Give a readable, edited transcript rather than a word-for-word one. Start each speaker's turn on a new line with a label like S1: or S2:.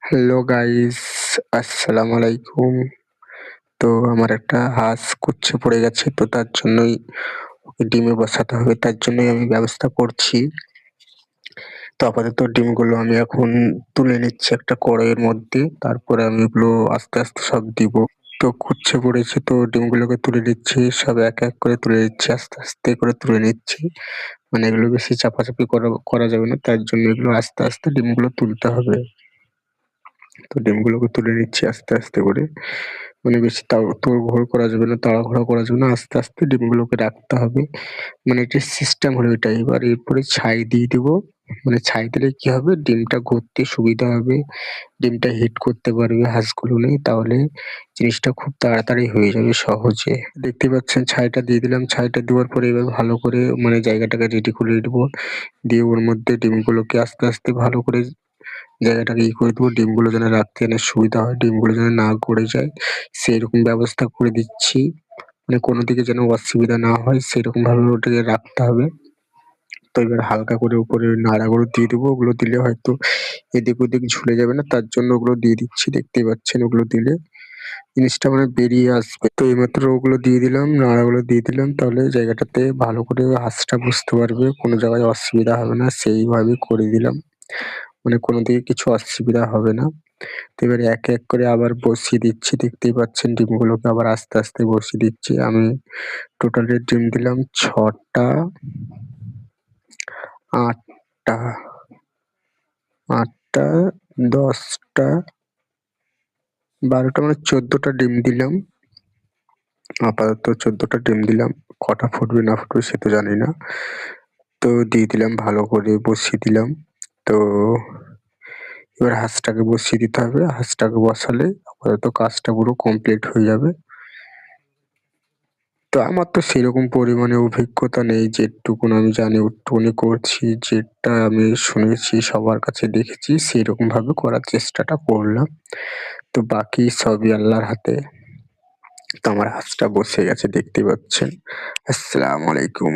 S1: Hello guys, আসসালামু আলাইকুম। তো আমার একটা হাঁস কুচ্ছে পড়ে গেছে, তো তার জন্যই ওকে ডিমে বসাতে হবে, তার জন্যই আমি ব্যবস্থা করছি। তো আপাতত ডিমগুলো আমি এখন তুলে নিচ্ছি একটা কড়াইয়ের মধ্যে, তারপরে আমি এগুলো আস্তে আস্তে সব দিব। তো কুচ্ছে পড়েছে, তো ডিমগুলোকে তুলে নিচ্ছি, সব এক এক করে তুলে নিচ্ছি, আস্তে আস্তে করে তুলে নিচ্ছি। মানে এগুলো বেশি চাপাচাপি করা করা যাবে না, তার জন্য এগুলো আস্তে আস্তে ডিমগুলো তুলতে হবে। তো ডিমগুলোকে তুলে নিচ্ছি আস্তে আস্তে করে। মানে বেশি তোড়ঘোড় করা যাবে না, তাড়াহুড়া করা যাবে না। আস্তে আস্তে ডিমগুলোকে রাখতে হবে। মানে এটার সিস্টেম হলো এটাই। এবার এরপরে ছাই দিয়ে দিবো। মানে ছাই দিলে কি হবে, ডিমটা গড়তে সুবিধা হবে। ডিমটা হিট করতে পারবে হাঁসগুলোনে, তাহলে জিনিসটা খুব তাড়াতাড়ি হয়ে যাবে সহজে। দেখতে পাচ্ছেন ছাইটা দিয়ে দিলাম। ছাইটা দেওয়ার পরে এবার ভালো করে মানে জায়গাটাকে রেডি করে নেবো। দিয়ে ওর মধ্যে ডিমগুলোকে আস্তে আস্তে ভালো করে জায়গাটাকে করে দেবো। ডিমগুলো যেন রাখতে যেন সুবিধা হয়, ডিমগুলো যেন না গড়ে যায় সেইরকম ব্যবস্থা করে দিচ্ছি। মানে কোনো দিকে যেন অসুবিধা না হয় সেরকম ভাবে ওটাকে রাখতে হবে। তো এবার হালকা করে উপরে নাড়াগুলো দিয়ে দেবো। ওগুলো দিলে হয়তো এদিক ওদিক ঝুলে যাবে না, তার জন্য ওগুলো দিয়ে দিচ্ছি। দেখতেই পাচ্ছেন ওগুলো দিলে জিনিসটা মানে বেরিয়ে আসবে। তো এইমাত্র ওগুলো দিয়ে দিলাম, নাড়াগুলো দিয়ে দিলাম, তাহলে জায়গাটাতে ভালো করে হাঁসটা বসতে পারবে, কোনো জায়গায় অসুবিধা হবে না, সেইভাবে করে দিলাম। মানে কোনো দিকে কিছু অসুবিধা হবে না। তো এবারে এক এক করে আবার বসিয়ে দিচ্ছি। দেখতেই পাচ্ছেন ডিমগুলোকে আবার আস্তে আস্তে বসিয়ে দিচ্ছি। আমি টোটালি ডিম দিলাম ৬ টা, ৮ টা, ৮ টা, ১০ টা, ১২ টা, মানে ১৪ টা ডিম দিলাম। আপাতত ১৪ টা ডিম দিলাম। কটা ফুটবে না ফুটবে সে তো জানি না। তো দিয়ে দিলাম, ভালো করে বসিয়ে দিলাম। তো এবার হাঁসটাকে বসিয়ে দিতে হবে। হাঁসটাকে বসালে আপাতত কাজটা পুরো কমপ্লিট হয়ে যাবে। তো আমার তো সেরকম পরিমাণে অভিজ্ঞতা নেই, যেটুকুন আমি জানি ওটুকুনি করছি। যেটা আমি শুনেছি, সবার কাছে দেখেছি, সেরকম ভাবে করার চেষ্টাটা করলাম। তো বাকি সবই আল্লাহর হাতে। তো আমার হাঁসটা বসে গেছে দেখতেই পাচ্ছেন। আসসালামু আলাইকুম।